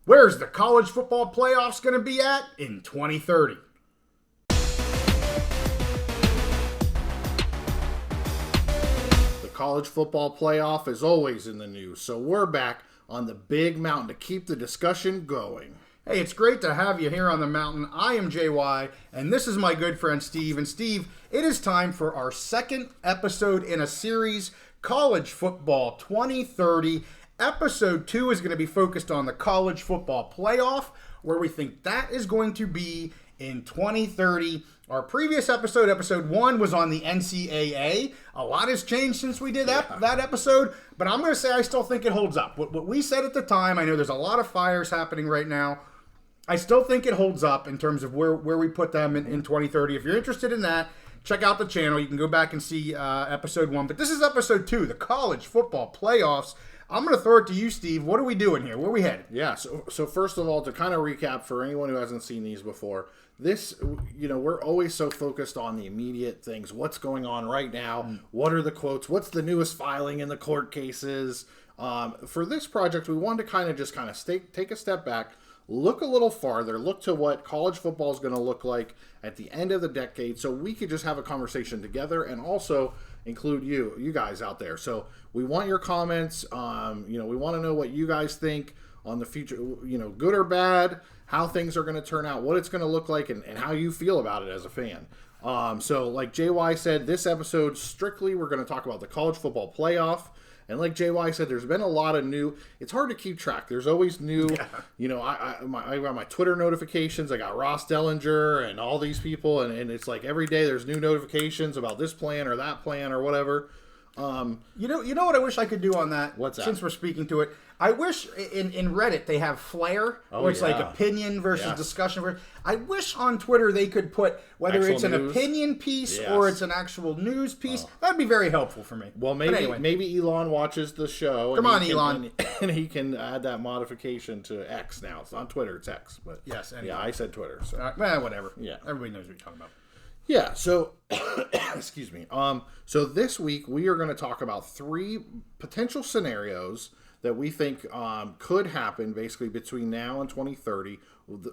Where's the college football playoffs going to be at in 2030? The college football playoff is always in the news, so we're back on the big mountain to keep the discussion going. Hey, it's great to have you here on the mountain. I am JY, and this is my good friend Steve. And Steve, it is time for our second episode in a series, College Football 2030. Episode 2 is going to be focused on the college football playoff, where we think that is going to be in 2030. Our previous episode, episode 1, was on the NCAA. A lot has changed since we did that episode, but I'm going to say I still think it holds up. What we said at the time, I know there's a lot of fires happening right now. I still think it holds up in terms of where we put them in 2030. If you're interested in that, check out the channel. You can go back and see episode 1. But this is episode 2, the college football playoffs. I'm going to throw it to you, Steve. What are we doing here? Where are we headed? Yeah, so first of all, to kind of recap for anyone who hasn't seen these before, this, we're always so focused on the immediate things. What's going on right now? What are the quotes? What's the newest filing in the court cases? For this project, we wanted to just take a step back, look a little farther, look to what college football is going to look like at the end of the decade, so we could just have a conversation together and also include you guys out there. So we want your comments. We want to know what you guys think on the future, good or bad, how things are going to turn out, what it's going to look like, and how you feel about it as a fan. So like JY said, this episode, strictly we're going to talk about the college football playoff. And like JY said, there's been a lot of new. It's hard to keep track. There's always new. Yeah. I got my Twitter notifications. I got Ross Dellinger and all these people, and it's like every day there's new notifications about this plan or that plan or whatever. You know what I wish I could do on that? What's that? Since we're speaking to it, I wish in Reddit they have flair, where it's like opinion versus discussion. I wish on Twitter they could put whether actual it's an news. Opinion piece or it's an actual news piece. That'd be very helpful for me. Well, maybe Elon watches the show. Come on, Elon. And he can add that modification to X now. It's not Twitter, it's X. But yes, anyway. Yeah, I said Twitter. So. Whatever. Yeah. Everybody knows what you're talking about. Yeah, so, excuse me. So this week we are going to talk about 3 potential scenarios that we think could happen basically between now and 2030.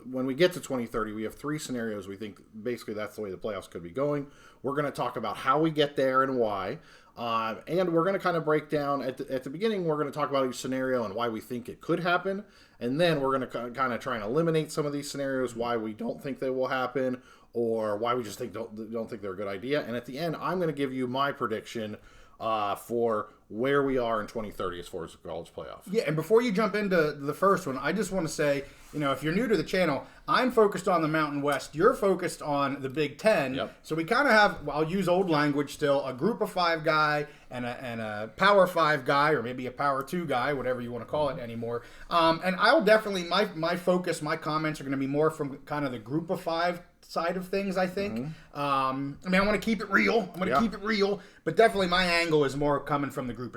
When we get to 2030, we have 3 scenarios. We think basically that's the way the playoffs could be going. We're going to talk about how we get there and why. And we're going to kind of break down, at the beginning, we're going to talk about each scenario and why we think it could happen. And then we're going to kind of try and eliminate some of these scenarios, why we don't think they will happen, or why we just don't think they're a good idea. And at the end, I'm going to give you my prediction for where we are in 2030 as far as the college playoff. Yeah, and before you jump into the first one, I just want to say, if you're new to the channel, I'm focused on the Mountain West. You're focused on the Big Ten. Yep. So we kind of have, I'll use old language still, a Group of 5 guy and a Power 5 guy, or maybe a Power 2 guy, whatever you want to call it anymore. And I'll definitely, my focus, my comments are going to be more from kind of the Group of 5 side of things, I think. I want to keep it real. Keep it real, but definitely my angle is more coming from the group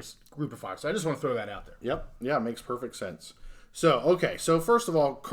of 5. So I just want to throw that out there. Yep. Yeah, makes perfect sense. So first of all,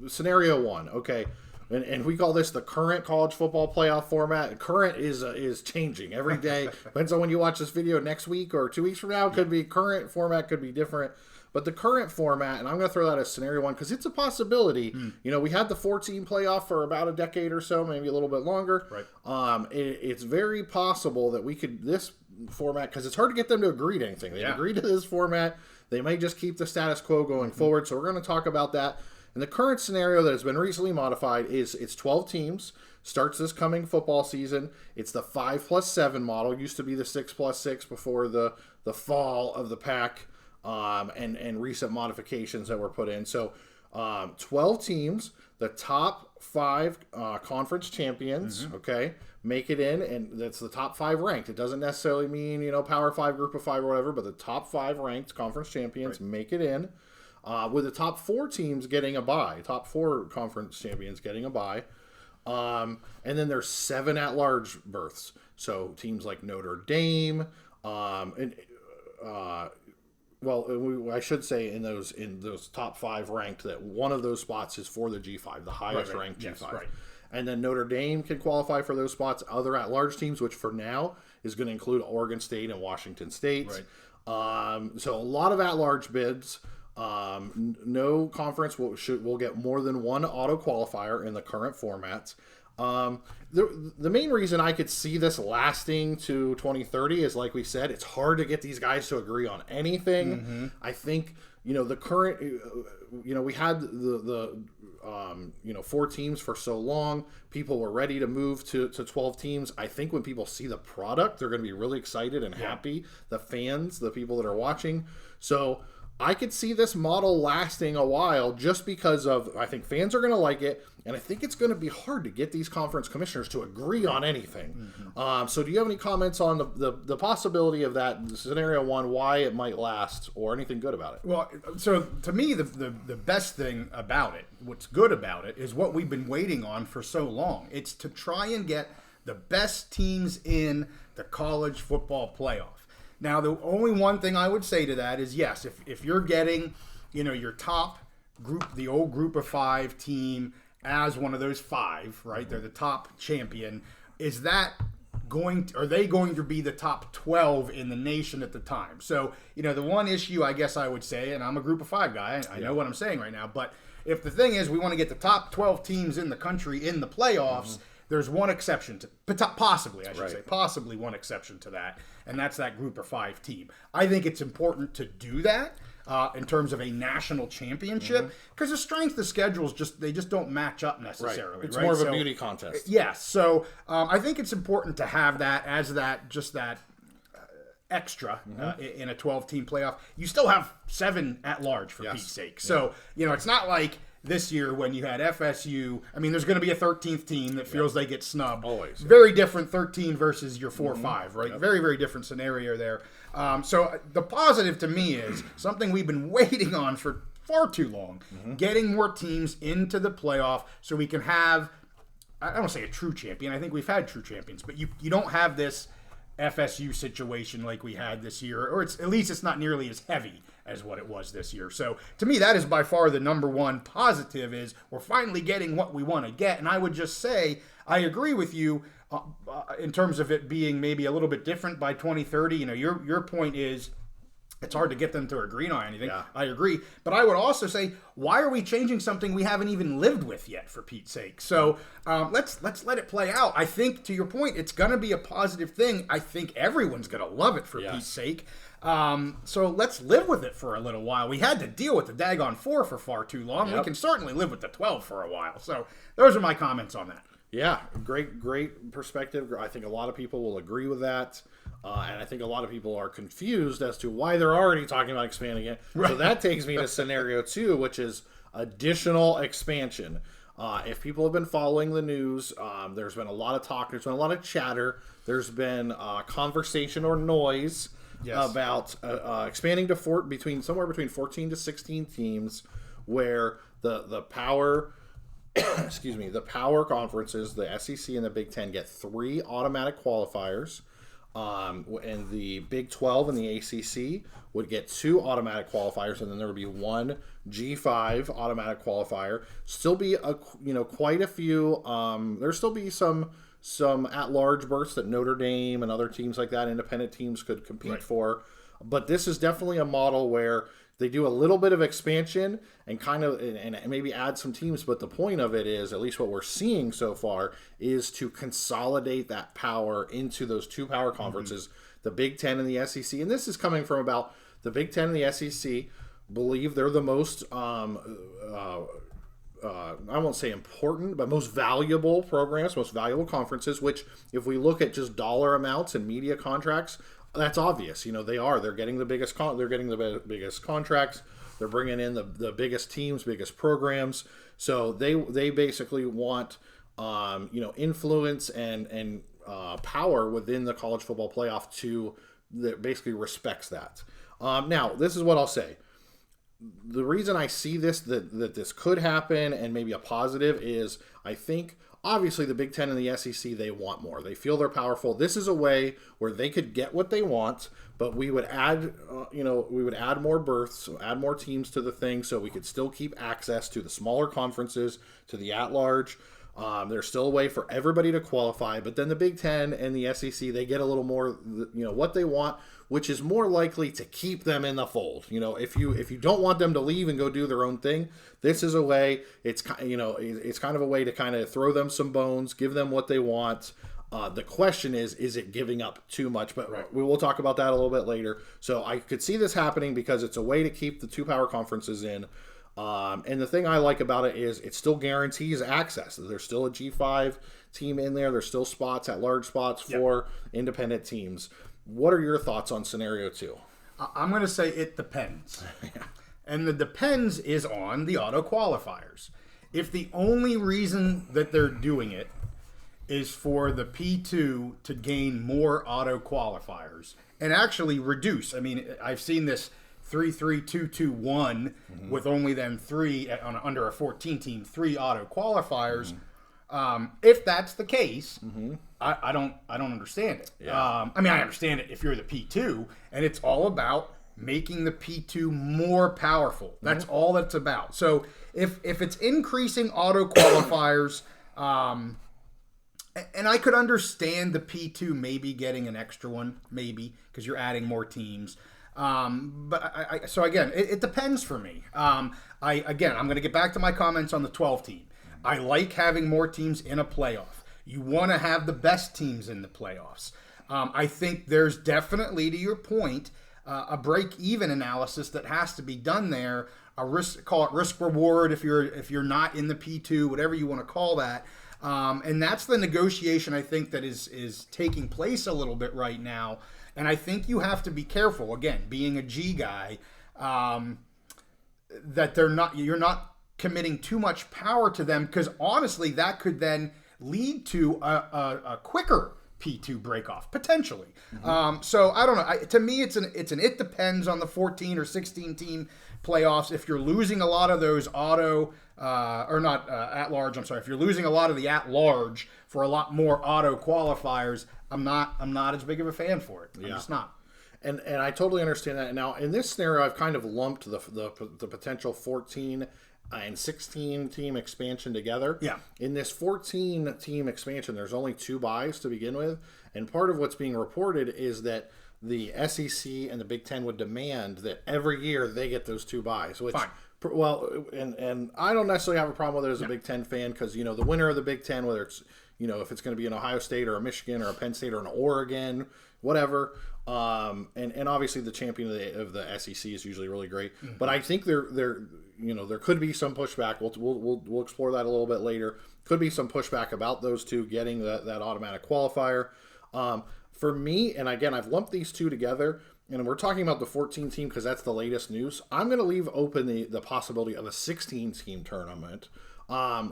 scenario 1. Okay, and we call this the current college football playoff format. Current is changing every day. Depends on when you watch this video next week or 2 weeks from now. Could be current format, could be different. But the current format, and I'm going to throw that as scenario 1 because it's a possibility. We had the 14 playoff for about a decade or so, maybe a little bit longer. Right. It's very possible that we could, this format, because it's hard to get them to agree to anything. They agreed to this format. They may just keep the status quo going forward. So we're going to talk about that. And the current scenario that has been recently modified is it's 12 teams. Starts this coming football season. It's the 5+7 model. Used to be the 6+6 before the fall of the pack. And recent modifications that were put in. So 12 teams, the top 5 conference champions, make it in, and that's the top 5 ranked. It doesn't necessarily mean, Power 5, Group of 5, or whatever, but the top 5 ranked conference champions make it in, with the top 4 teams getting a bye, top 4 conference champions getting a bye. And then there's 7 at-large berths. So teams like Notre Dame, I should say in those top 5 ranked that one of those spots is for the G5, the highest ranked G5. Yes, right. And then Notre Dame can qualify for those spots. Other at-large teams, which for now is going to include Oregon State and Washington State. Right. So a lot of at-large bids. No conference will get more than one auto qualifier in the current formats. The main reason I could see this lasting to 2030 is, like we said, it's hard to get these guys to agree on anything. I think, the current, we had the 4 teams for so long. People were ready to move to 12 teams. I think when people see the product, they're going to be really excited and happy. The fans, the people that are watching. So I could see this model lasting a while just because I think fans are going to like it, and I think it's going to be hard to get these conference commissioners to agree on anything. So do you have any comments on the possibility of that scenario one, why it might last, or anything good about it? Well, so to me, the best thing about it, what's good about it, is what we've been waiting on for so long. It's to try and get the best teams in the college football playoff. Now, the only one thing I would say to that is, yes, if you're getting, your top group, the old group of 5 team as one of those 5, right? They're the top champion. Are they going to be the top 12 in the nation at the time? So, the one issue I guess I would say, and I'm a group of 5 guy, I know what I'm saying right now, but if the thing is we want to get the top 12 teams in the country in the playoffs, there's one exception to possibly one exception to that, and that's that group of 5 team. I think it's important to do that in terms of a national championship because the strength of schedules just don't match up necessarily. Right. It's more of a beauty contest. Yes, so I think it's important to have that as that extra in a 12-team playoff. You still have 7 at large for Pete's sake. So it's not like this year when you had FSU. I mean, there's going to be a 13th team that feels they get snubbed. Always. Very different 13 versus your 4 or 5, right? Yep. Very, very different scenario there. So the positive to me is something we've been waiting on for far too long, getting more teams into the playoff so we can have, I don't want to say a true champion. I think we've had true champions, but you don't have this FSU situation like we had this year, or at least it's not nearly as heavy as what it was this year. So to me, that is by far the number one positive, is we're finally getting what we want to get. And I would just say, I agree with you in terms of it being maybe a little bit different by 2030. Your point is it's hard to get them to agree on anything. Yeah. I agree. But I would also say, why are we changing something we haven't even lived with yet, for Pete's sake? So let's let it play out. I think, to your point, it's going to be a positive thing. I think everyone's going to love it, for Pete's sake. So let's live with it for a little while. We had to deal with the daggone 4 for far too long. Yep. We can certainly live with the 12 for a while. So those are my comments on that. Yeah, great perspective. I think a lot of people will agree with that. And I think a lot of people are confused as to why they're already talking about expanding it. Right. So that takes me to scenario 2, which is additional expansion. If people have been following the news, there's been a lot of talk. There's been a lot of chatter. There's been conversation or noise about expanding to somewhere between 14 to 16 teams, where the power the power conferences, the SEC and the Big Ten, get 3 automatic qualifiers. And the Big 12 and the ACC would get 2 automatic qualifiers, and then there would be 1 G5 automatic qualifier. Still be quite a few. There'll still be some at-large berths that Notre Dame and other teams like that, independent teams, could compete for. But this is definitely a model where they do a little bit of expansion and and maybe add some teams, but the point of it is, at least what we're seeing so far, is to consolidate that power into those 2 power conferences, the Big Ten and the SEC. And this is coming from about the Big Ten and the SEC believe they're the most, I won't say important, but most valuable programs, most valuable conferences, which if we look at just dollar amounts and media contracts, that's obvious. They're getting the biggest biggest contracts. They're bringing in the biggest teams, biggest programs. So they basically want influence and power within the college football playoff that basically respects that. Now, this is what I'll say. The reason I see that this could happen and maybe a positive is, I think, obviously the Big Ten and the SEC, they want more. They feel they're powerful. This is a way where they could get what they want, but we would add, add more berths, add more teams to the thing, so we could still keep access to the smaller conferences, to the at-large. There's still a way for everybody to qualify, but then the Big Ten and the SEC, they get a little more, what they want, which is more likely to keep them in the fold. If you don't want them to leave and go do their own thing, this is a way. It's it's kind of a way to kind of throw them some bones, give them what they want. The question is it giving up too much? But we will talk about that a little bit later. So I could see this happening because it's a way to keep the two power conferences in. And the thing I like about it is it still guarantees access. There's still a G5 team in there. There's still spots at large spots for independent teams. What are your thoughts on scenario 2? I'm going to say it depends. And the depends is on the auto qualifiers. If the only reason that they're doing it is for the P2 to gain more auto qualifiers and actually reduce. I mean, I've seen this 3-3-2-2-1 with only them 3 under a 14 team, 3 auto qualifiers. If that's the case, I don't understand it. I mean, I understand it if you're the P2, and it's all about making the P2 more powerful. That's all that's about. So if it's increasing auto qualifiers, and I could understand the P2 maybe getting an extra one, maybe, because you're adding more teams. But so again, it depends for me. I'm going to get back to my comments on the 12 team. I like having more teams in a playoff. You want to have the best teams in the playoffs. I think there's definitely, to your point, a break-even analysis that has to be done there. Call it risk reward if you're not in the P2, whatever you want to call that. And that's the negotiation I think that is taking place a little bit right now. And I think you have to be careful, again, being a G guy, that you're not committing too much power to them, because honestly, that could then lead to a quicker P2 breakoff potentially. So I don't know. To me, it's an it depends on the 14 or 16 team playoffs. If you're losing a lot of those auto or not at large, I'm sorry. If you're losing a lot of the at large for a lot more auto qualifiers, I'm not as big of a fan for it. I'm just not. And I totally understand that. Now, in this scenario, I've kind of lumped the potential 14 and 16 team expansion together. Yeah. In this 14 team expansion, there's only 2 buys to begin with. And part of what's being reported is that the SEC and the Big Ten would demand that every year they get those 2 buys. Which, fine. Well, and I don't necessarily have a problem with it as a Big Ten fan, because, the winner of the Big Ten, whether it's, if it's going to be an Ohio State or a Michigan or a Penn State or an Oregon, whatever, and obviously the champion of the SEC is usually really great. But I think there could be some pushback. We'll explore that a little bit later. Could be some pushback about those 2 getting that automatic qualifier. For me, and again, I've lumped these 2 together, and we're talking about the 14 team because that's the latest news. I'm going to leave open the possibility of a 16 team tournament,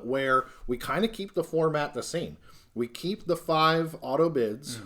where we kind of keep the format the same. We keep the 5 auto bids,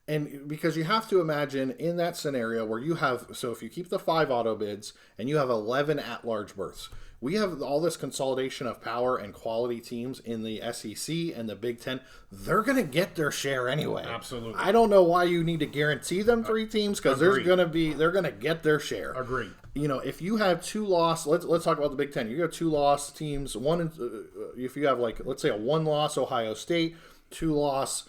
and because you have to imagine in that scenario where you have, so if you keep the 5 auto bids and you have 11 at-large berths, we have all this consolidation of power and quality teams in the SEC and the Big Ten. They're going to get their share anyway. Absolutely. I don't know why you need to guarantee them 3 teams, because they're going to get their share. Agree. If you have 2 loss, let's talk about the Big Ten. You have 2 loss teams. If you have let's say a 1 loss Ohio State, 2 loss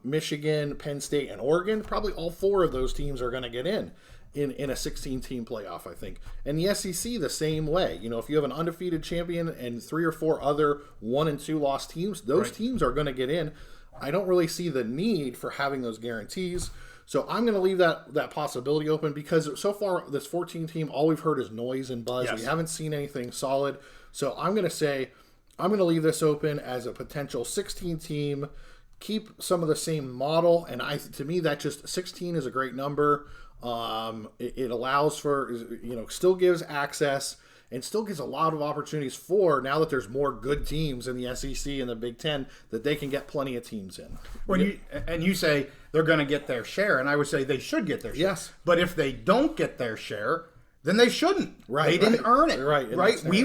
Michigan, Penn State, and Oregon, probably all 4 of those teams are going to get in a 16-team playoff, I think. And the SEC the same way. If you have an undefeated champion and 3 or 4 other 1 and 2 loss teams, those teams are going to get in. I don't really see the need for having those guarantees. So I'm going to leave that possibility open, because so far this 14 team, all we've heard is noise and buzz. Yes. We haven't seen anything solid. So I'm going to leave this open as a potential 16 team. Keep some of the same model, and to me that just 16 is a great number. It allows for, still gives access and still gives a lot of opportunities for, now that there's more good teams in the SEC and the Big Ten, that they can get plenty of teams in. You say they're going to get their share, and I would say they should get their share. Yes. But if they don't get their share, then they shouldn't. Right. They didn't earn it. Right. We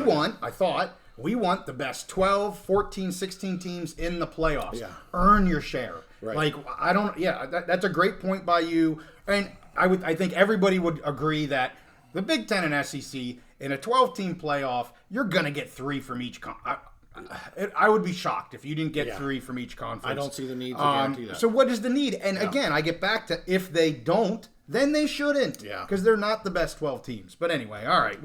want the best 12, 14, 16 teams in the playoffs. Yeah. Earn your share. Right. That's a great point by you. And I think everybody would agree that the Big Ten and SEC in a 12-team playoff, you're going to get 3 from each. I would be shocked if you didn't get Yeah. 3 from each conference. I don't see the need to guarantee that. So what is the need? And again, I get back to if they don't, then they shouldn't. Yeah. Because they're not the best 12 teams. But anyway, all right.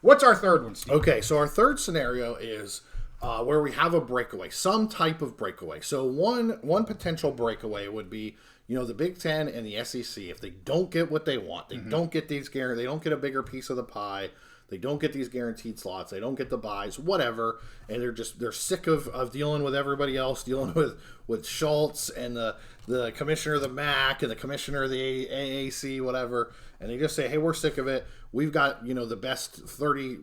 What's our third one, Steve? Okay, so our third scenario is where we have a breakaway, some type of breakaway. So one potential breakaway would be, the Big Ten and the SEC. If they don't get what they want, they don't get they don't get a bigger piece of the pie. They don't get these guaranteed slots. They don't get the buys, whatever, and they're sick of dealing with everybody else, dealing with Schultz and the commissioner of the MAC and the commissioner of the AAC, whatever, and they just say, hey, we're sick of it. We've got the best 30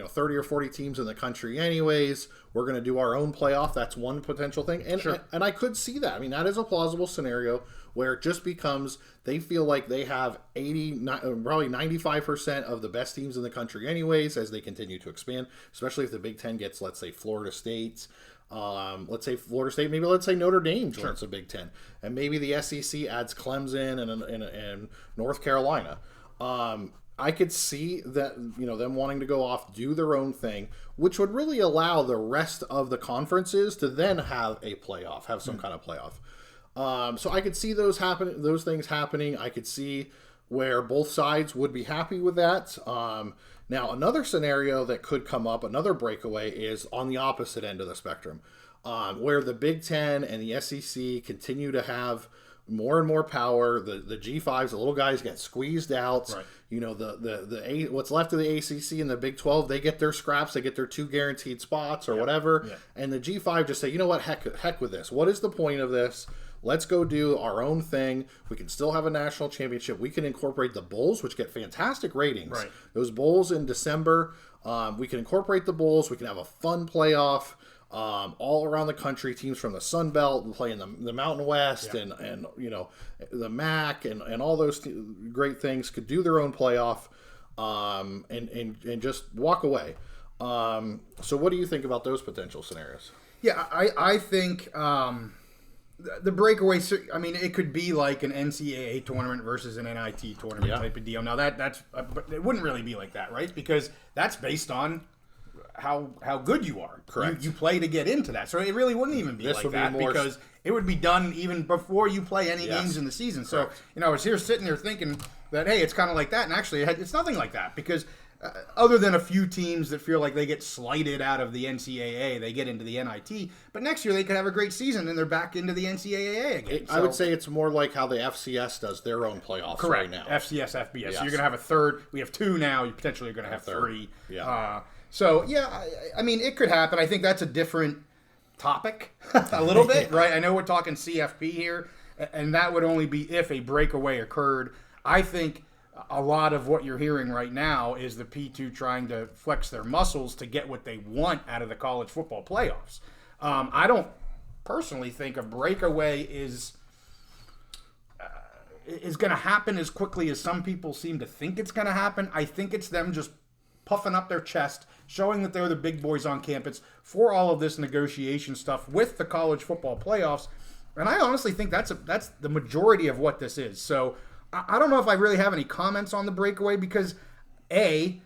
or 40 teams in the country, anyways. We're going to do our own playoff. That's one potential thing, and Sure. and I could see that. I mean, that is a plausible scenario where it just becomes they feel like they have probably 95% of the best teams in the country anyways as they continue to expand, especially if the Big Ten gets, let's say, Florida State. Maybe let's say Notre Dame joins the Big Ten. And maybe the SEC adds Clemson and North Carolina. I could see that, them wanting to go off, do their own thing, which would really allow the rest of the conferences to then have a playoff, have some kind of playoff. So I could see those things happening. I could see where both sides would be happy with that. Now, another scenario that could come up, another breakaway, is on the opposite end of the spectrum, where the Big Ten and the SEC continue to have more and more power. The G5s, the little guys, get squeezed out. Right. What's left of the ACC and the Big 12, they get their scraps, they get their 2 guaranteed spots or whatever. Yeah. And the G5 just say, you know what, heck with this. What is the point of this? Let's go do our own thing. We can still have a national championship. We can incorporate the bowls, which get fantastic ratings. Right. Those bowls in December, we can incorporate the bowls. We can have a fun playoff all around the country. Teams from the Sun Belt play in the Mountain West and the MAC and all those great things could do their own playoff and just walk away. So what do you think about those potential scenarios? Yeah, I think the breakaway. I mean, it could be like an NCAA tournament versus an NIT tournament type of deal. Now that's but it wouldn't really be like that, right? Because that's based on how good you are. Correct. You play to get into that, so it really wouldn't even be like that because it would be done even before you play any games in the season. Correct. So I was here sitting there thinking that hey, it's kind of like that, and actually it's nothing like that because. Other than a few teams that feel like they get slighted out of the NCAA, they get into the NIT. But next year they could have a great season and they're back into the NCAA again. I would say it's more like how the FCS does their own playoffs right now. FCS, FBS. Yes. So you're going to have a third. We have 2 now. You potentially are going to have 3. Yeah. I mean, it could happen. I think that's a different topic a little bit, right? I know we're talking CFP here, and that would only be if a breakaway occurred. I think a lot of what you're hearing right now is the P2 trying to flex their muscles to get what they want out of the college football playoffs. I don't personally think a breakaway is going to happen as quickly as some people seem to think it's going to happen. I think it's them just puffing up their chest, showing that they're the big boys on campus for all of this negotiation stuff with the college football playoffs. And I honestly think that's the majority of what this is. So I don't know if I really have any comments on the breakaway because, I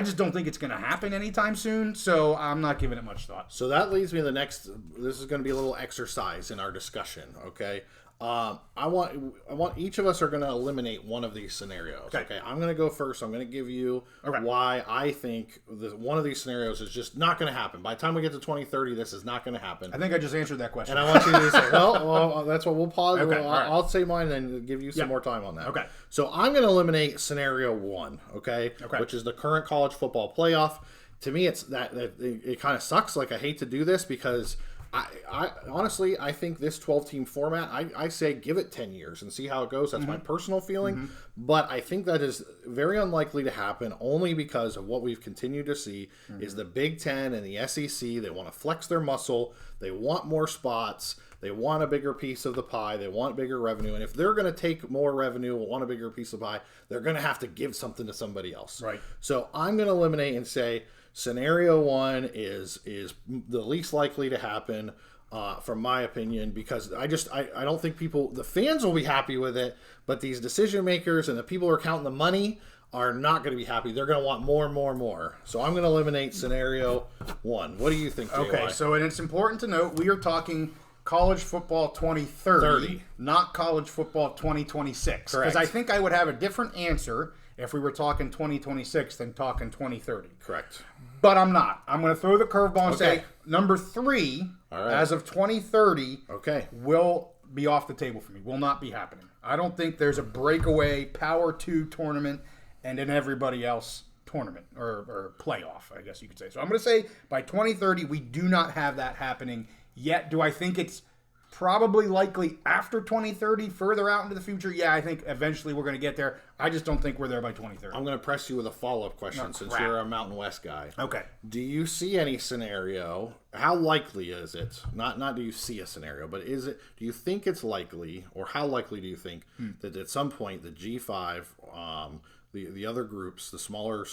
just don't think it's going to happen anytime soon, so I'm not giving it much thought. So that leads me to the next. This is going to be a little exercise in our discussion, okay? I want each of us are going to eliminate one of these scenarios. Okay, I'm going to go first. I'm going to give you why I think one of these scenarios is just not going to happen. By the time we get to 2030, this is not going to happen. I think I just answered that question. And I want you to say, well that's what we'll pause. Okay, I'll say mine and give you some more time on that. Okay. So I'm going to eliminate scenario 1, okay, which is the current college football playoff. To me, it's that it kind of sucks. Like I hate to do this because I honestly, I think this 12-team format, I say give it 10 years and see how it goes. That's my personal feeling. But I think that is very unlikely to happen only because of what we've continued to see is the Big Ten and the SEC. They want to flex their muscle. They want more spots. They want a bigger piece of the pie. They want bigger revenue. And if they're going to take more revenue, want a bigger piece of the pie, they're going to have to give something to somebody else. Right. So I'm going to eliminate and say, scenario 1 is the least likely to happen, from my opinion, because I don't think the fans will be happy with it, but these decision makers and the people who are counting the money are not going to be happy. They're going to want more and more and more. So I'm going to eliminate scenario 1. What do you think, JY? Okay, so and it's important to note we are talking college football 2030, not college football 2026. Correct. Because I think I would have a different answer if we were talking 2026 than talking 2030. Correct. But I'm not. I'm going to throw the curveball and say number 3, as of 2030, will be off the table for me. Will not be happening. I don't think there's a breakaway Power 2 tournament and an everybody else tournament or playoff, I guess you could say. So I'm going to say by 2030, we do not have that happening yet. Do I think it's probably likely after 2030, further out into the future? Yeah, I think eventually we're going to get there. I just don't think we're there by 2030. I'm going to press you with a follow-up question since you're a Mountain West guy. Okay. Do you see any scenario? How likely is it? Not do you see a scenario, but is it? Do you think it's likely, or how likely do you think that at some point the G5, the other groups, the smaller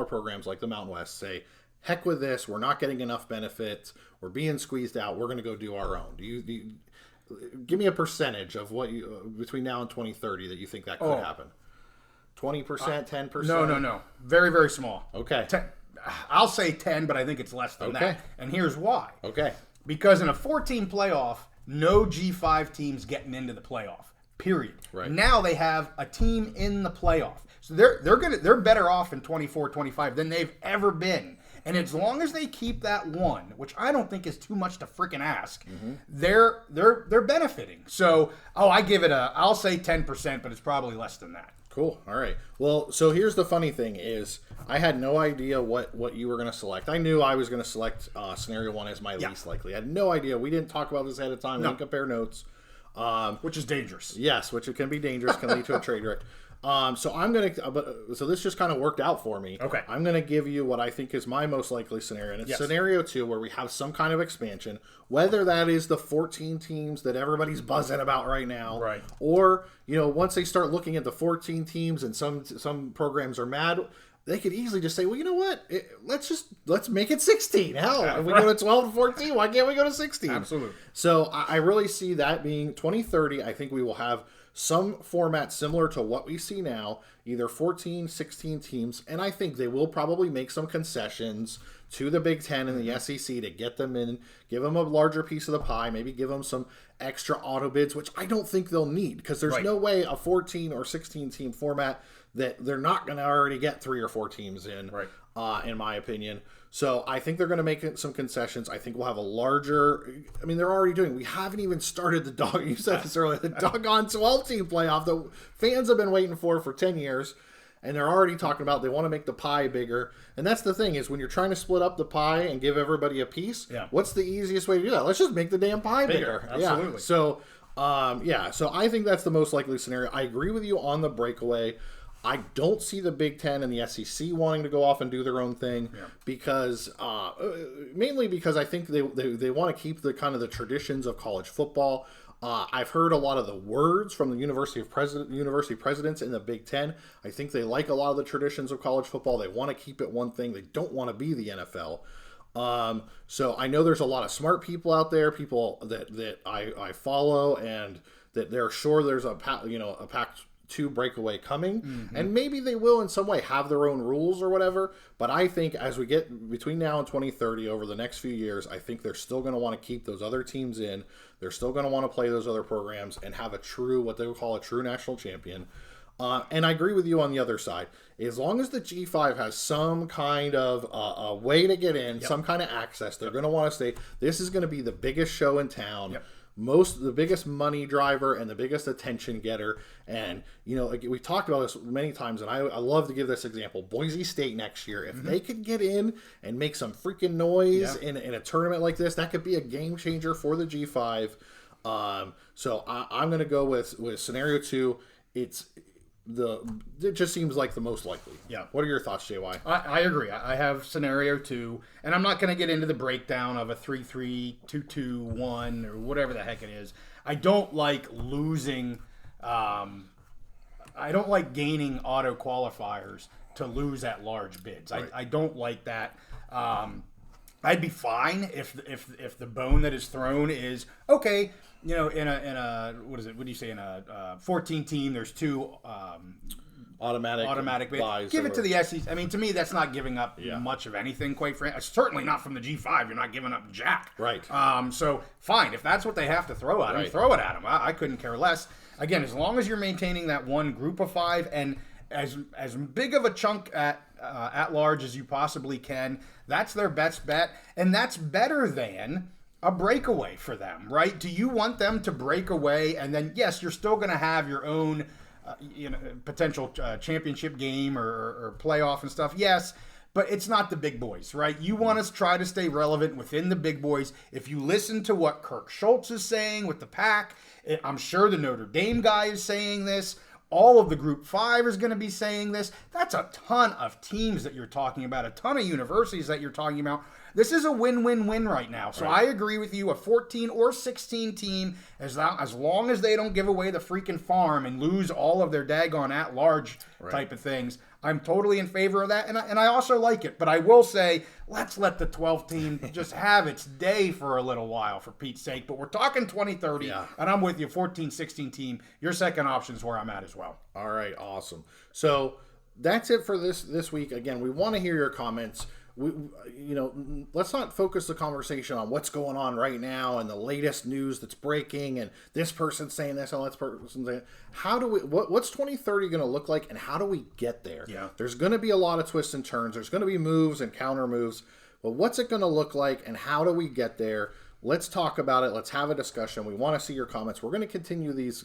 programs like the Mountain West say, heck with this, we're not getting enough benefits, we're being squeezed out, we're going to go do our own. Do you give me a percentage of what you between now and 2030 that you think that could happen? 20%, 10%? No. Very, very small. Okay. I'll say 10, but I think it's less than that. And here's why. Okay. Because in a 14 playoff, no G5 teams getting into the playoff. Period. Right. Now they have a team in the playoff. So they're better off in 24-25 than they've ever been. And as long as they keep that one, which I don't think is too much to freaking ask, they're benefiting. So, I'll say 10%, but it's probably less than that. Cool. All right. Well, so here's the funny thing is I had no idea what you were going to select. I knew I was going to select scenario 1 as my least likely. I had no idea. We didn't talk about this ahead of time. We didn't compare notes. Which is dangerous. Yes, which can be dangerous, can lead to a trade wreck. So this just kind of worked out for me. Okay. I'm going to give you what I think is my most likely scenario. And it's scenario 2 where we have some kind of expansion, whether that is the 14 teams that everybody's buzzing about right now. Right. Or, once they start looking at the 14 teams and some programs are mad, they could easily just say, well, you know what? Let's make it 16. Hell, if we go to 12 and 14, why can't we go to 16? Absolutely. So I really see that being 2030. I think we will have some format similar to what we see now, either 14, 16 teams, and I think they will probably make some concessions to the Big Ten and the SEC to get them in, give them a larger piece of the pie, maybe give them some extra auto bids, which I don't think they'll need, because there's no way a 14 or 16 team format that they're not going to already get 3 or 4 teams in my opinion. So I think they're going to make some concessions. I think we'll have a larger, they're already doing, we haven't even started you said this earlier, the doggone 12-team playoff that fans have been waiting for 10 years. And they're already talking about they want to make the pie bigger. And that's the thing is when you're trying to split up the pie and give everybody a piece, what's the easiest way to do that? Let's just make the damn pie bigger. Absolutely. Yeah. So, so I think that's the most likely scenario. I agree with you on the breakaway. I don't see the Big Ten and the SEC wanting to go off and do their own thing because, mainly because I think they want to keep the kind of the traditions of college football. I've heard a lot of the words from the university presidents in the Big Ten. I think they like a lot of the traditions of college football. They want to keep it one thing. They don't want to be the NFL. So I know there's a lot of smart people out there, people that I follow, and that they're sure there's a Pac-2 breakaway coming, and maybe they will in some way have their own rules or whatever. But I think as we get between now and 2030, over the next few years, I think they're still going to want to keep those other teams in. They're still going to want to play those other programs and have what they would call a true national champion. And I agree with you on the other side. As long as the G5 has some kind of a way to get in, some kind of access, they're going to want to stay. This is going to be the biggest show in town. The biggest money driver and the biggest attention getter. And, we talked about this many times, and I love to give this example. Boise State next year, if they could get in and make some freaking noise in a tournament like this, that could be a game changer for the G5. So I'm going to go with scenario 2. It just seems like the most likely. Yeah. What are your thoughts, JY? I agree. I have scenario 2, and I'm not going to get into the breakdown of a 3-3, 2-2-1, or whatever the heck it is. I don't like losing. I don't like gaining auto qualifiers to lose at large bids. Right. I don't like that. I'd be fine if the bone that is thrown is okay. In a what is it? What do you say in a 14 team? There's 2 automatic buys. Give it to the SEC. I mean, to me, that's not giving up much of anything, quite frankly. Certainly not from the G5. You're not giving up jack. Right. So, fine. If that's what they have to throw at them, throw it at them. I couldn't care less. Again, as long as you're maintaining that one group of 5 and as big of a chunk at large as you possibly can, that's their best bet. And that's better than a breakaway for them, right? Do you want them to break away and then, yes, you're still going to have your own potential championship game or playoff and stuff? Yes, but it's not the big boys, right? You want us to try to stay relevant within the big boys. If you listen to what Kirk Schultz is saying with the Pack, I'm sure the Notre Dame guy is saying this. All of the Group 5 is going to be saying this. That's a ton of teams that you're talking about, a ton of universities that you're talking about. This is a win-win-win right now. So I agree with you, a 14 or 16 team, as long as they don't give away the freaking farm and lose all of their daggone at-large type of things, I'm totally in favor of that, and I also like it. But I will say, let's let the 12 team just have its day for a little while, for Pete's sake. But we're talking 2030, and I'm with you, 14, 16 team. Your second option is where I'm at as well. All right, awesome. So that's it for this week. Again, we want to hear your comments. Let's not focus the conversation on what's going on right now and the latest news that's breaking and this person's saying this and that person's saying. What's 2030 going to look like, and how do we get there? Yeah. There's going to be a lot of twists and turns. There's going to be moves and counter moves, but what's it going to look like, and how do we get there? Let's talk about it. Let's have a discussion. We want to see your comments. We're going to continue these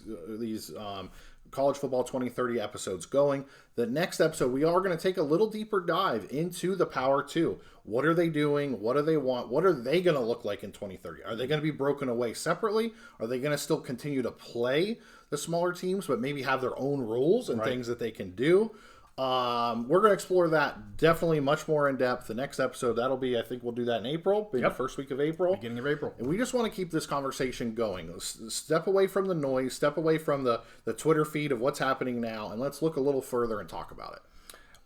College Football 2030 episodes going. The next episode, we are going to take a little deeper dive into the Power 2. What are they doing? What do they want? What are they going to look like in 2030? Are they going to be broken away separately? Are they going to still continue to play the smaller teams, but maybe have their own rules and things that they can do? We're going to explore that definitely much more in depth. The next episode, that'll be, I think we'll do that in April, the first week of April. Beginning of April. And we just want to keep this conversation going. Let's step away from the noise, step away from the Twitter feed of what's happening now, and let's look a little further and talk about it.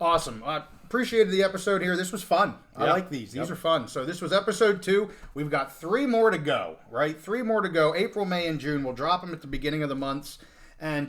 Awesome. I appreciated the episode here. This was fun. I like these. These are fun. So this was episode 2. We've got 3 more to go, right? 3 more to go. April, May, and June. We'll drop them at the beginning of the months. And,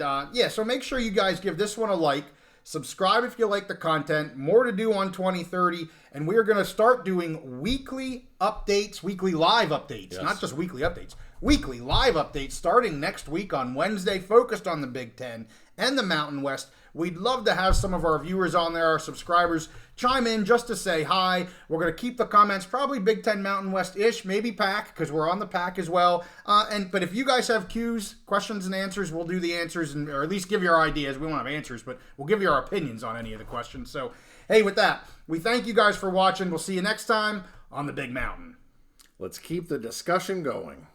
so make sure you guys give this one a like. Subscribe if you like the content. More to do on 2030. And we are going to start doing weekly updates, weekly live updates, not just weekly updates. Weekly live updates starting next week on Wednesday, focused on the Big Ten and the Mountain West. We'd love to have some of our viewers on there, our subscribers, chime in just to say hi. We're going to keep the comments probably Big Ten, Mountain West-ish, maybe Pack, because we're on the Pack as well. But if you guys have cues, questions, and answers, we'll do the answers, or at least give you our ideas. We won't have answers, but we'll give you our opinions on any of the questions. So, hey, with that, we thank you guys for watching. We'll see you next time on the Big Mountain. Let's keep the discussion going.